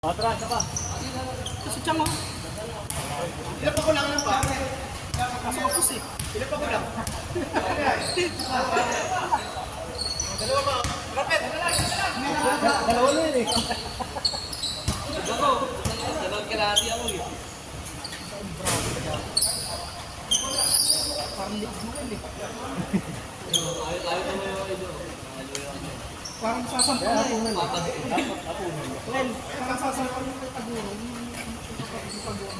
Atras ka pa. Kasi tiyan mo. Ilan pa ko lang lang pa? Nasa opos eh. Ilan pa ko lang? Dalawa pa. Rapet! Dalawa na yun eh. Dalawang kalahati ako eh. Parang liit mo rin eh. Ayaw naman yung ito. Parang sasampo na eh. Well, parang sasampo na yung taguro. Yung taguro.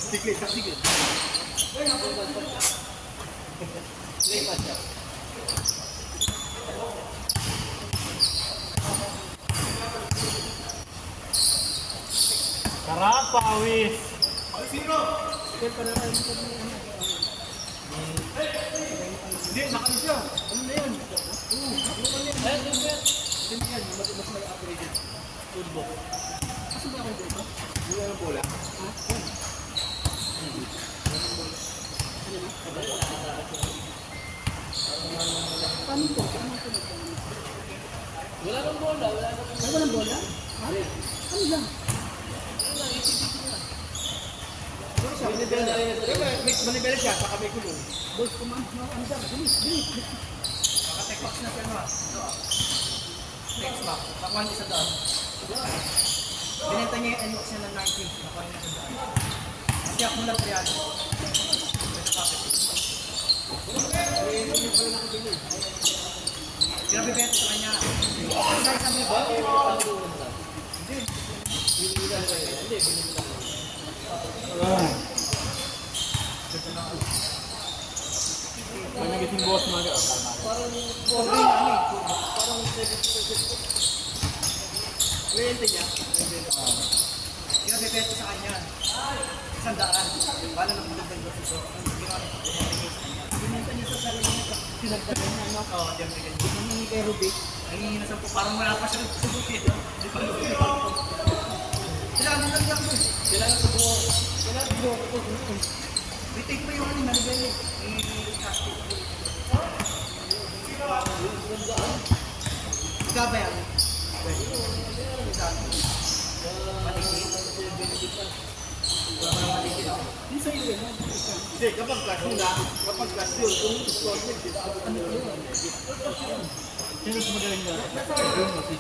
Siklit, siklit. Sarap, pawis. Hindi, nakalis siya. Ano na yan? Ayun, yun yan. Hindi yan. Mas may upgraded. Turbo. Kasi ba ako dito? Yung ano bola? Ha? Yan. Ano na? Paano po? Paano po nagkaroon? Wala nang bola, wala nang Ay, walang bola? Ha? Ano lang? Manibela siya, saka may kulong. Boys, command na ano dyan? Bilis, bilis. Naka-text na siya na. Text back. Nakuha niya sa daan. Binenta niya yung NX niya ng 90. Nakuha niya sa daan. Siyak mo lang priyan. Pinabibenta sa kanya. Saan sabi ba? May nagising boss mga Parang pobre na ano eh. Parang 70%. Rente niya. Pinabibenta sa kanya. 100. Wala nang magandang gusto. Binenta niya sa sarili niya. Pinagdagan niya, no? Oo, diyan may ganyan. Nangingi kay Ruby. Nangingi na 10. Parang wala pa siya sa bukid. Di pa lang. Kailangan lang yan doon. Kailangan sa buo. Kailangan sa buo. Retake mo yung ano, manibele. I-casting. Ikaw ba yan? Hindi sa'yo yun, no? Hindi, kapag class yun na, kapag class yun, kung score mo, di ba ako ano yun? Sino mas magaling na? Yung o 60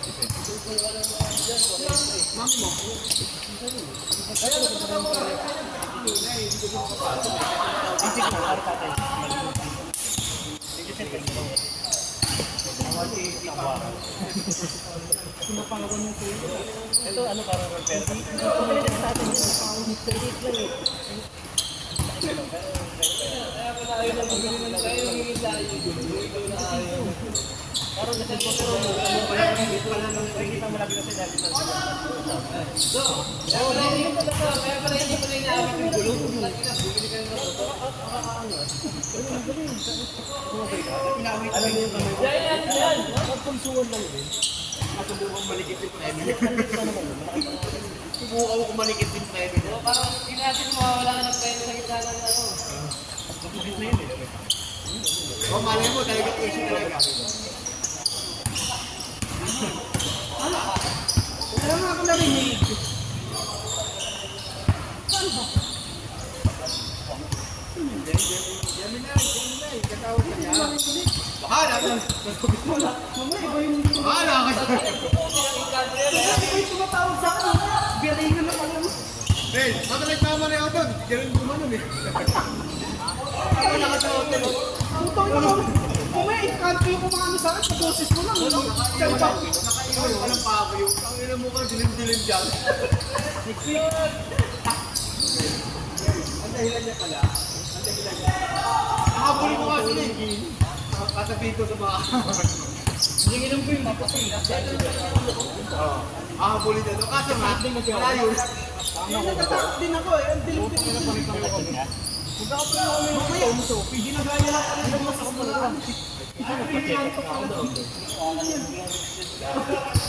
Mami mo. Isip na, para tatay. Sumapangawan mo sa'yo. Ito ano parang repair? Pwede sa atin yun. Pwede lang eh. Kaya pala ayaw na bumili ng kayo, yung hihila yun. Parang nasa po kita malapit na sila. Kaya pala hindi pala inaabit yung gulong. Bumili kayo ng motor. Alam niyo yung kamay? Yan! Pagpulsuan lang din. Masubukan malikit yung premyo. Subukan ko malikit yung premyo. Parang inasin mo, wala ka ng premyo sa gitna ng ano. Kapukit na yun eh. O malay mo, talaga issue talaga. Kaya nga ako narinig. Bahala ka. Mamaya iba yung... Bahala ka. Kaya iba yung tumatawag sa akin. Galingan na pala mo. Ben, baka nagkamali ako doon. Ganun gumanon eh. Ako nakasuot na. Ang tayo mo. Mamaya ikanto yung kumano sa akin. Sa boses mo lang. Sa iba. Nakaiwan ko ng pako yung ang ina mo ka, dilim-dilim dyan. Next week. Ang dahilan niya pala, ang dahilan niya, Kasabihin ko sa mga... Nanginom ko yung mapasay. Bully na doon. Kaso nga, malayo. Natatakot din ako eh. Ang dilim-dilim. Huwag ako pa na kami ng muso. Ginagaya lang kami ng mas ako malakas.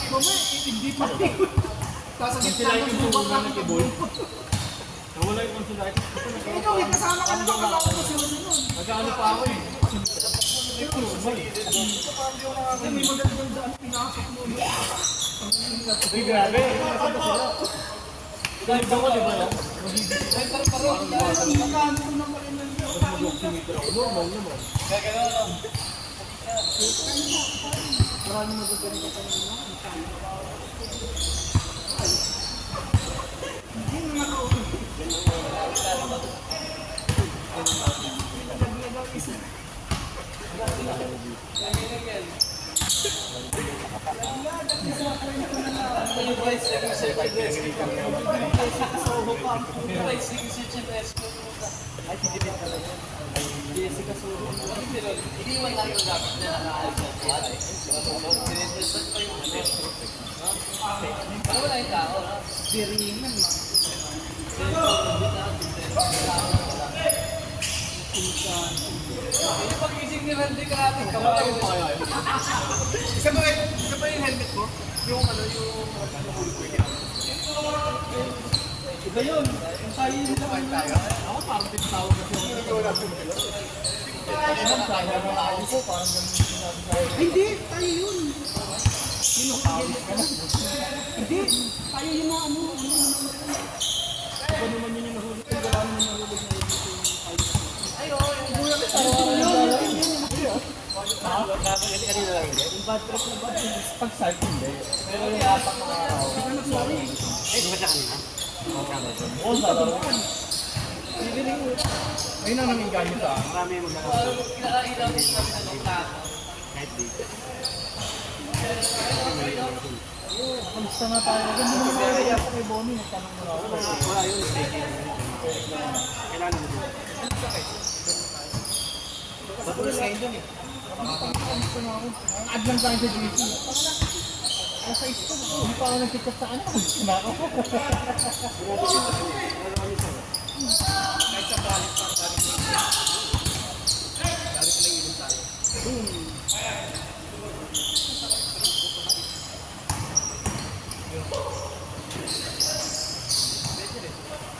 Mama, hindi pa. Considerate yung tulungan ng Kiboy. Nawala yung considerate. Ikaw, may kasama ka naman kasama ko sa nun. Nag-ano pa ako eh. Kasi may magandang daan pinasok mo. Ay, grabe. Dahil ba ko, di ba lang? Magkano ko naman rin lang yun. Normal naman. Marami magagaling ka naman. Hindi na nakauwi. Biriman lang. Pag-ising ni Randy Karate, kabayo. Isa ba yung helmet mo? Yung ano, yung... Iba yun. Ang tayo yun lang. Ako parang tinatawag kasi ako. Ayun, sabi mo na ako po, parang ganun yung sinabi sa akin. Hindi, tayo yun. Hindi, tayo yun na ano. Iba naman yun yung nahulog. Kung wala naman nahulog na yun yung Ay, oo, yung buya ka tayo. kanina lang hindi. Yung bad trip na bad trip, pag-start hindi. Pero yung apak na araw. Eh, di ba siya kanina? Oo, sa laro. Ayun ang nanging ganyo sa akin. Marami yung magkakaroon. Kahit dito. Kamusta na tayo? Ganda naman kaya ako kay Bonnie. Nagtanong mo na ako. Wala yun. Kailangan mo dito. Tapos kayo dun eh. Kamusta na ako? Add lang tayo sa GC. Nasa isko. Hindi pa ako nagtikat sa ano. Kamusta na ako. Kahit sa balik pa, balik na. Balik na ilong tayo.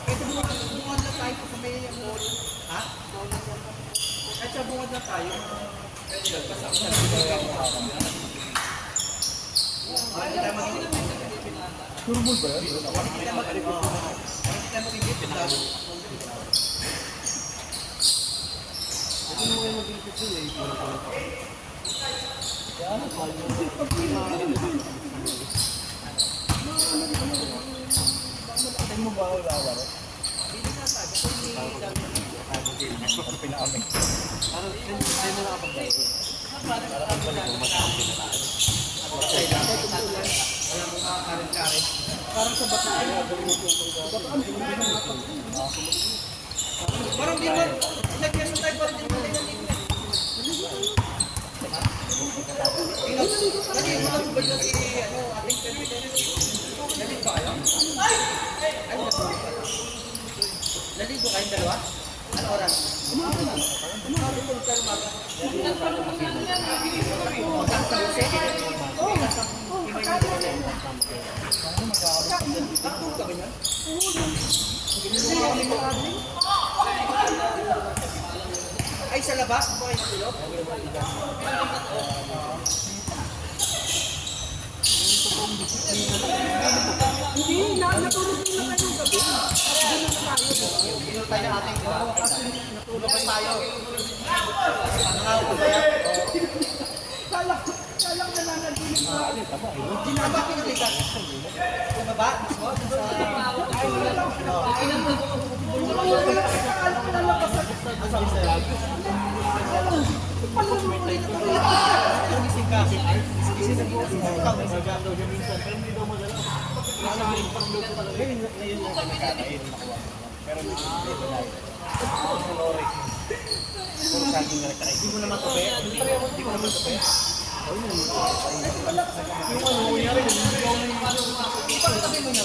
Ito bungad na tayo sa may mall. Ha? Kahit sa bungad na tayo. Turbo ba yun? Kita mag-ibig yung tao. Hindi mo kayo mag-ilipit yun eh. Kaya ano pa yun? Tingin mo ba ako lawar? Pinaamin. Parang sa'yo na nakapagdalo. Wala mo makakarin-karin. Parang sa bata. Parang di ba, nag-yeso tayo parang di naman tayo nandito. Lagi, makatubad na si, ating president. Naligo kayo? Ano na po? Naligo kayong dalawa? Ano oras? Nakatulog ka umaga. Nakatulog ka ba yan? Ay, sa labas? Ba kayo natulog? Hindi, natulog din na kayo gabi. Doon na tayo. Pinutay na ating natulog tayo. Pangaw ko kaya? Kala ko nananaginip na. Ginaba pinutay ka? Bumaba? Mismo? Gising ka. Gising na po. Magagaw siya minsan. Pero hindi daw magalaw. Kailangan mo yung pagluto talaga. Ngayon lang kami kakain. Pero hindi ko na. Kung saging na nagtakay. Hindi mo naman tupi. Hindi mo naman tupi. Yung ano, nangyari yun, hindi ako Bakit sabi mo na?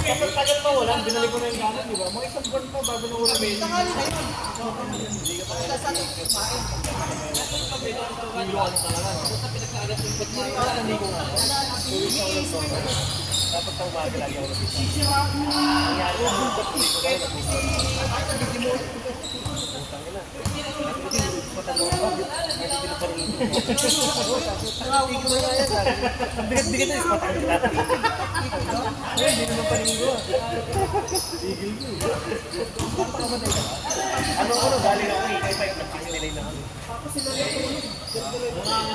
Kapag tagal pa wala, binalik ko na yung gamit, di ba? Mga isang buwan pa bago na wala. Tangali na yun. Tapos sa ating kumain. Dapat sa umaga lagi ako nagpipila. Nangyari ko, tuloy ko na nagpipila. Ang bigat-bigat na yung spot ang lahat. Hindi naman panigo. Igil ko. Ano ako na galing ako eh. Kaya yung nagsisinilay na ako. Mga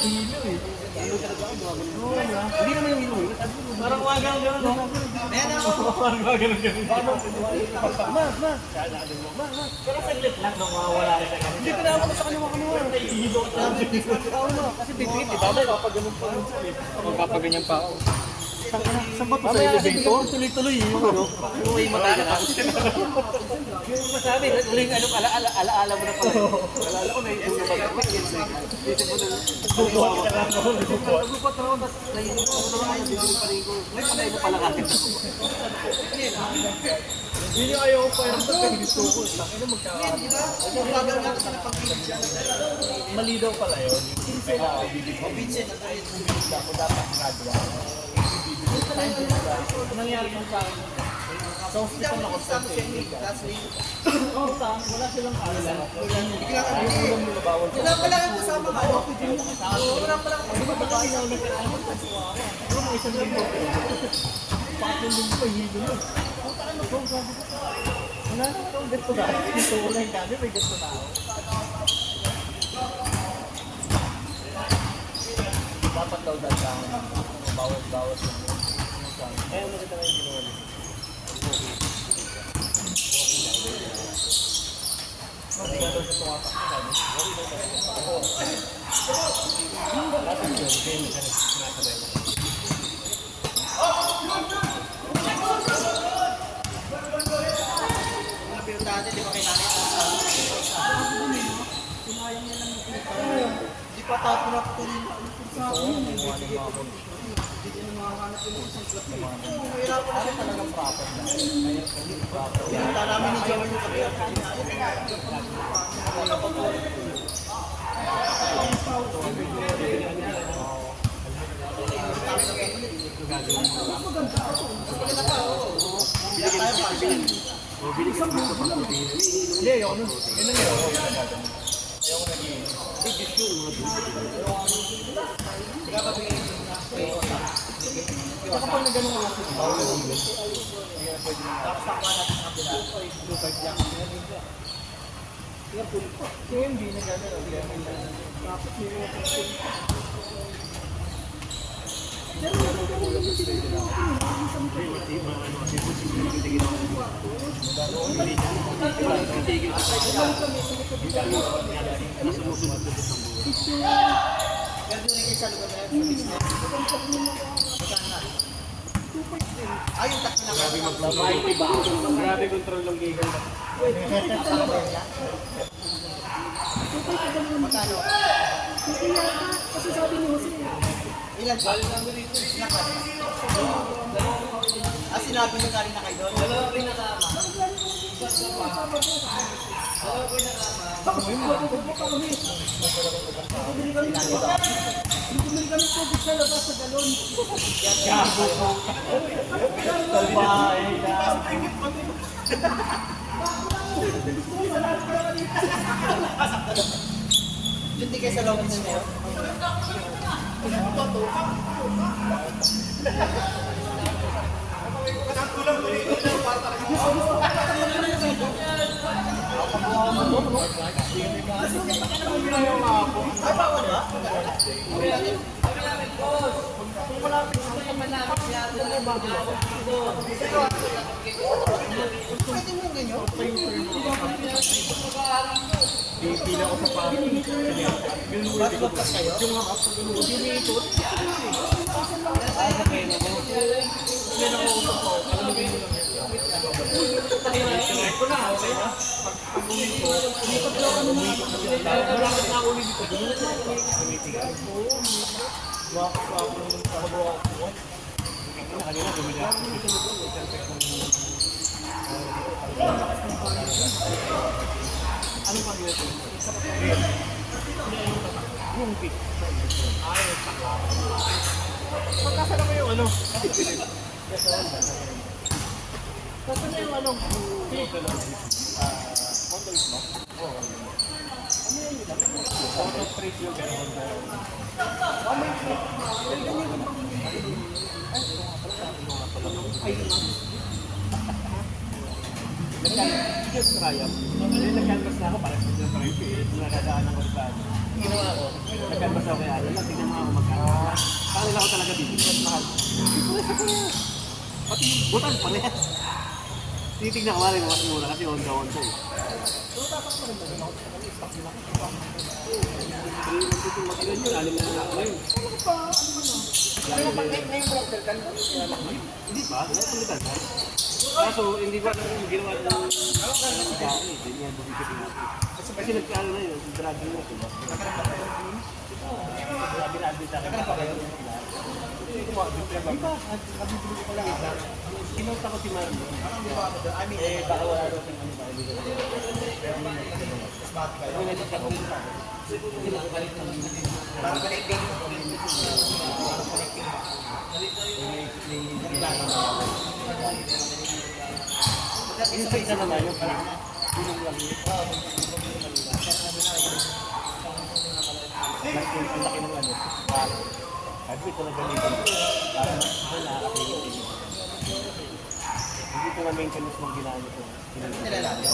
hilo eh. Hilo talaga ako. Hindi naman yung hilo eh. Parang wagang gano'n. Ayan na ako. Parang wagang gano'n. Pero saglit lang nung mawawala rin na. Hindi ko na ako sa kanya makamuha. Hilo ko na. Kasi bibigit, di ba? May papaganon pa rin siya eh. Magpapaganyan pa ako. Saan ba ito sa elevator? Tuloy-tuloy yung ano. Yung may matagal ako. Yung masabi, uling ano, alaala mo na pala. Alaala ko na yung mag-amak. Isip mo na, nagbubuha ka na lang ako. Nagbubuhat ako, tapos nahinig ko. Ano naman, bibili pa rin ko. May patay mo pala kahit ako. Yun yung ayaw ko pa yung gusto ko. Laki na Bagal nga sa napag-video. Mali daw pala yun. Vincent, ang tayo. Ako dapat graduate. Nangyari yung sa akin. Sa hospital ako sa wala silang kaalam. Wala pala kang kasama ka. Wala pala kang Di ba babae na ulit ka naman? Pero may isang linggo. Patong linggo pa, hilo mo. Puta ka na po, sabi ko. Wala na ito, gusto na. Gusto ko lang kami, may gusto na ako. Dapat daw dahil bawat kaya maganda na yung ginawa niya. Hindi nga daw siya tumatak. Dapat yun, kaya hindi ka nagsinasabay mo. mga pinuntahan niya, di ba kay nanay? Di pa tapo na tuloy sa akin. Mahirapan na siya talagang proper na. Pinunta namin ni Joel yung kapila. Hindi, ayoko nun. Yun ang ayoko yung nagagano. Ayoko nag-iin. Big issue, mga Saka pag nagano'n ako, bawal na dito. Tapos takuha natin sa kapila. Kaya hindi na gano'n. Tapos yung Pero doon kayo sa lugar na yun, sa business. Ay, yung takbo na kami. grabe control ng gigil. Magkano? Kasi sabi ni Jose, Ilan ba? Sinabi niyo na rin na kayo doon? Dalawa pinakama. bumili kami tubig sa labas sa galon. Hindi kayo sa lobby na yun? Ay, bawal ba? Pwede mo yung ganyan? Pila ko sa parking. Ba't magpas kayo? Yung mga kapag dinitor. Ay, sa pena mo. Pena ko usap ko. Alam mo lang yan. Ito na, okay na. Malapit na ako ulit dito. Kanina bumili ako. Ano pa dito? Yung pit. Ay, magkasala mo yung ano? Kasi na yung ano? Condoms mo? Oo. Ano yun? Auto trade yung gano'n. Nag-canvas na ako para sa mga private. Nakadaan ako sa ginawa ko. Nag-canvas ako kaya alam. Tignan mo ako magkano. Paano ako talaga bibigyan? Mahal. Pati butan pa rin. Titignan ko rin mas mura kasi on-the-on to. So dapat mo rin ba? Stock nila. Mag-ilan yun. Alim na lang ako yun. Ano pa? Ano ba? Ngayon ko lang terkan. Hindi pa. Napulitan na. Kaso hindi ba yung ginawa ng pagkain eh. Hindi yan bumibigay natin. Kasi nagkaano na yun. Dragging na diba? Sabi na abis sa akin. Hindi ko makabibigay ba? Kabibigay ko lang isa. Kinauta ko si Marlo. Eh baka wala daw siyang ano ba. Pero may nasa ko. Parang connecting. Yung sa isa naman yung parang tulong lang yun. Laki ang laki ng ano. Sabi ko na gamitin. Para nakakapigil. Hindi ko na maintenance ng ginamit ko. Nilalagay.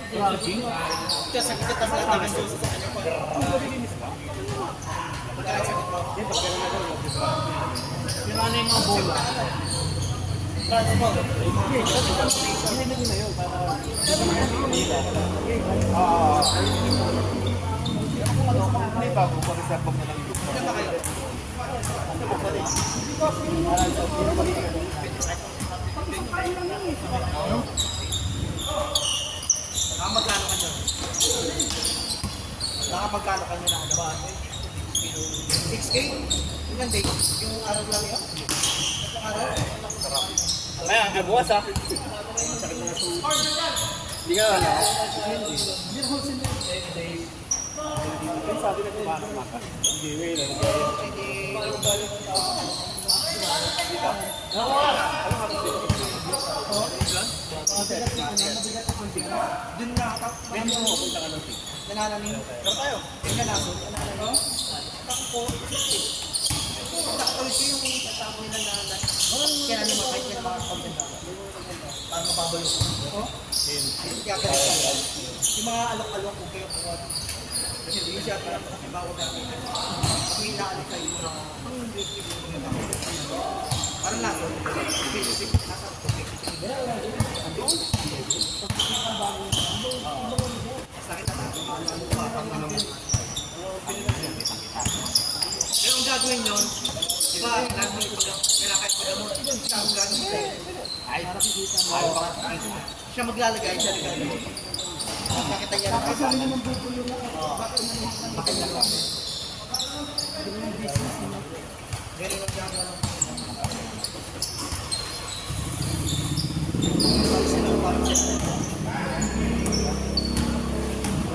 Ito sa kita tapos lang naman sa kanya pa. Mabilis ba? Hindi, pag gano'n na gano'n. Sira na yung mga bola. Transport. Hindi na yun para may bago pa rin sa bag na lang yung ano ba kayo? Nakapagkano ka nyo? Nakapagkano ka nyo na ano ba? 6K? Ilan day? Yung araw lang yun? Yung araw? Kaya, ang buwas ha? Hindi ka wala? Hindi sabi na kumana maka. Hindi, may lang. Dun na ako. Meron mo punta ka ng tig. Nanananin. Pero tayo. Tingnan naso. Nanananin. Takpo. Nakatuloy yung kasama nila na kaya namin makahit nila mga content na. Para mababaw yung ko. Kaya ganito. Yung mga alok-alok kung kayo po. Kasi hindi siya parang bago namin. Kung inaalok kayo yung mga parang naso. Nasa sakit na natin. Pero kung gagawin yun, di ba, namin nilakay pag-amot, siya ang gagawin. Ay, siya maglalagay, siya naglalagay. Nakita niya na kasi naman bubulo na. Bakit na ba? Ganun ang gagawin.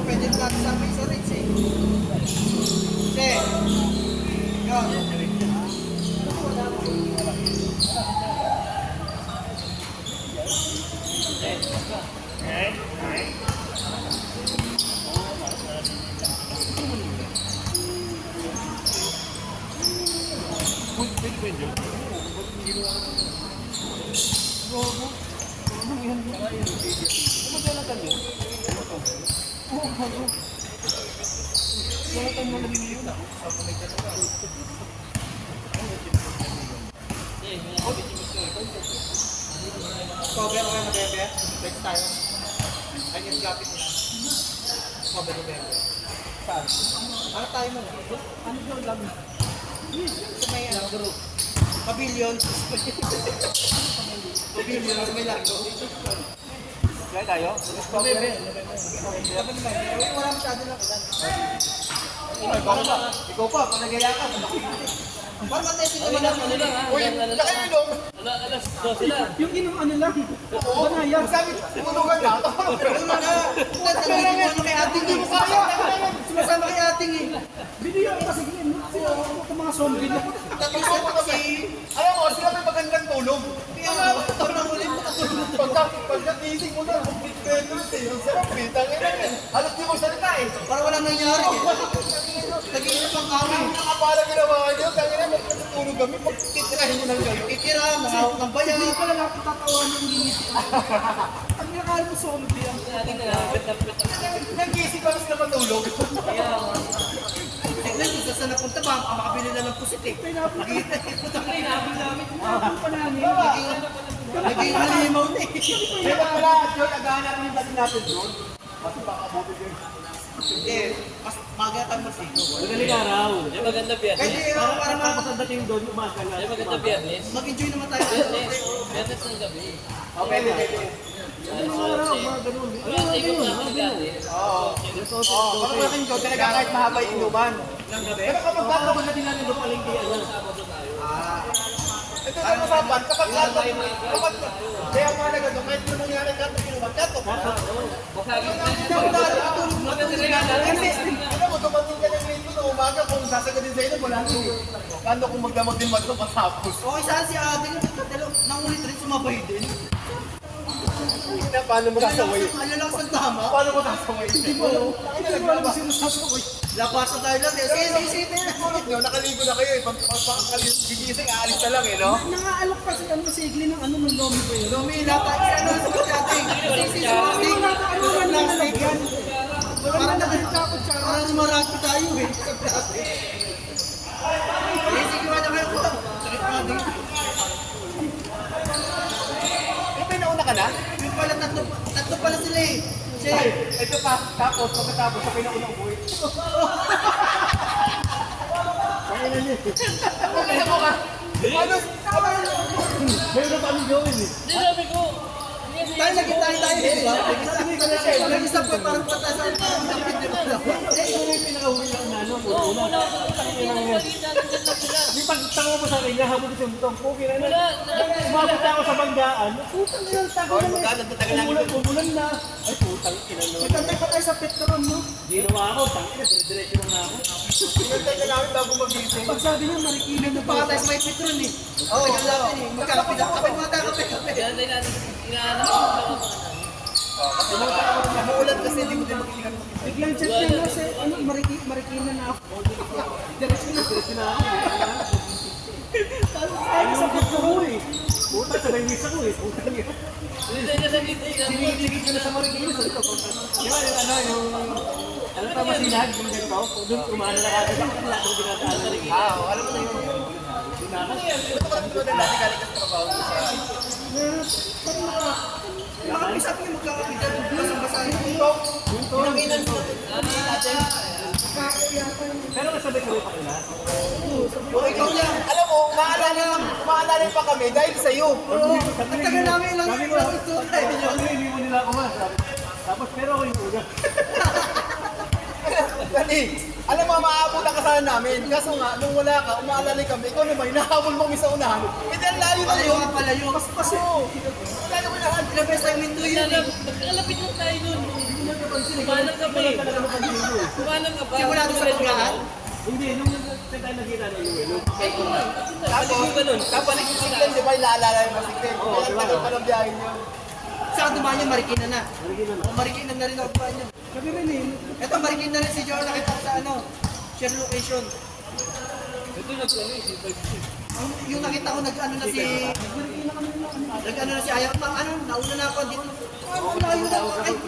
Pwede mo natin sama yung rates eh. Kasi, yun. Cover ko yung bebe. Let's tayo. Ay, yung gapit nila. Cover yung bebe. Saan? Ano tayo mo? Ano yung lang? Sa may ano? Pavilion. Kaya tayo? Wala masyado lang. Ikaw pa, kung nagaya ka. Parang matesting naman natin. Uy, nakainom. Yung inom ano lang. Banayad. Sabi, tumunugan na. Hindi mo kaya. Sumasama kay ating eh. Binigyan ko kasi yung mga zombie na. Alam mo, sila may magandang tulog. Pagkagising mo na, pesos eh. Ang sarap eh. Halos di mo salita eh. Para walang nangyari. Nag-iinap ang kami. Nakapala ginawa nyo. Tangin na, magkatulog kami. Pagtitirahin nyo ng gano'n. Titira, mahawak ng bayan. Hindi pala natin tatawan ng limit. Ang nakakala mo zombie ang Nag-iisip kami sila matulog. tignan kung saan napunta ba, makabili na ng pusit eh. Nakita eh. Naging halimaw na eh. Kaya wala, John, agahan natin yung dati natin doon. Kasi baka buti din. Hindi, mas magatan mas ito. Magaling araw. May maganda biyernes. Kasi para Tapos ang dating doon, umaga na. May maganda biyernes. mag-enjoy naman tayo. Biyernes ng gabi. Okay, okay. Wala, ikot naman dati. Oo. Parang malaking John, talaga kahit mahaba yung inuman. Pero kapag Kapag natin natin doon palengke, ano? ito sa usapan, kapag kaya mahalaga doon, kahit yung nangyari kato inuman, kato pa. Alam mo, dumating ka ng rito na umaga kung sasagadin sa ino, wala nyo. Kando kung magdamag din matlo matapos. Okay, saan si ate? Nangulit rin sumabay din. Paano mo sasaway? Ano lang sa tama? Paano mo sasaway? Hindi mo alam sino sasaway. Labasan tayo lang. Sige. Sulit nyo, nakaligo na kayo eh. Gigising, aalis na lang eh, no? Nangaalok pa si ano sigli ng ano ng lomi ko yun. Lomi, lata. Ano sa pagkating? Plastic. Plastic yan. Parang nagalitakot siya. Parang marami tayo eh. Sa plastic. Sige, wala kayo po. Sakit pa din. May nauna ka na? Yung pala, tatlo pala sila eh. Ito pa, tapos, pagkatapos, sa pinaunang buhay. Kaya mo ka? Ano? Meron na kami gawin eh. Hindi sabi ko. Tayo lagi tayo eh. Nag-isa po parang patasan. Eh, ito yung pinakahuli lang na ano. Una. Yung pagtango mo sa akin, habang gusto mo itong puki na na. Umabot ako sa banggaan. Putang ina, tago na eh. Umulan na. Ay, putang ina no. Nagkantay pa tayo sa Petron, no? Ginawa ako, tangina, dire-diretso lang na ako. Pinantay ka namin bago magising. Pag sabi niya, marikina na pa tayo sa may Petron eh. Oo, natin eh. Magkakapit mga tayo kape. Kaya tayo natin, inaanap ko sa mga Umuulan kasi hindi mo din makikinig. Biglang chat niya na sa ano, marikina na ako. Diretso na ako. Ay, sa pagka ko eh. Putang, sabay miss ako eh. Putang ina. Hindi tayo sa gitna. Siniligid ko na sa Marikina. Di ba yung ano, yung... Ano pa masinag, yung ganito? Doon kumana na kagad. Wala akong ginatahan na rin. Alam mo na yun. Ito ka lang ito na dati galing ka sa trabaho mo sa... Nakapisa ko yung magkakapit na basang-basahin. Pinanginan mo natin. Pero kasabay kami pa kila. O ikaw lang. Alam mo, umaalala pa kami dahil sa'yo. Ang tagal namin ilang ito. Hindi mo nila ako ma. Tapos pero ako yung una. Dali, alam mo, maaabutan ka sana namin. Kaso nga, nung wala ka, umaalala kami. Ikaw naman, hinahabol mo kami sa unahan. Eh, dahil layo na Palayo yun. ka palayo. Kasi Layo mo nahan. ilang beses tayo minto yun eh. Magkalapit lang tayo nun. Kumanang ka pa eh. Kumanang ka pa. Simula doon sa pagkahan. Hindi, nung tayo nakita na yun. Tapos nagsisiglan, di ba, ilaalala yung masiglan. Kaya ang tagal pa ng biyahe niyo. Saan dumaan niya, Marikina na. Marikina na. O, Marikina na rin ako dumaan niya. Sabi rin eh. Ito, Marikina na rin si Joel nakita ko sa ano, share location. Ito nag-ano eh. Yung nakita ko nag-ano na si... Nag-ano na si Ayaw. Ano, nauna na ako dito. Ano, layo na ako. Ay,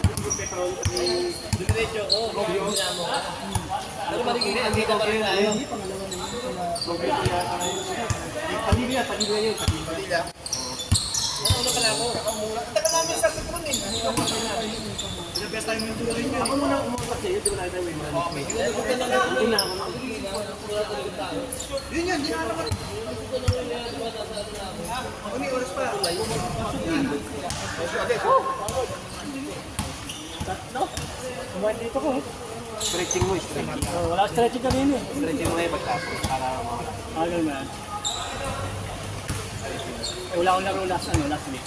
Diretso ko. Gina mo. Pero marikina, hindi ka pa rin tayo. Pagigila yun. Manila. Tagal namin sa Petron eh. Ako muna umutak sa'yo, di ba nakita mo yung man? Okay. Hindi na ako. Yun yun, di na naman. May oras pa. Kumain dito ko. Stretching mo, stretching. Wala stretching kanina eh. Stretching mo kayo pagtapos para mawala. Ganun na. Wala akong laro last week.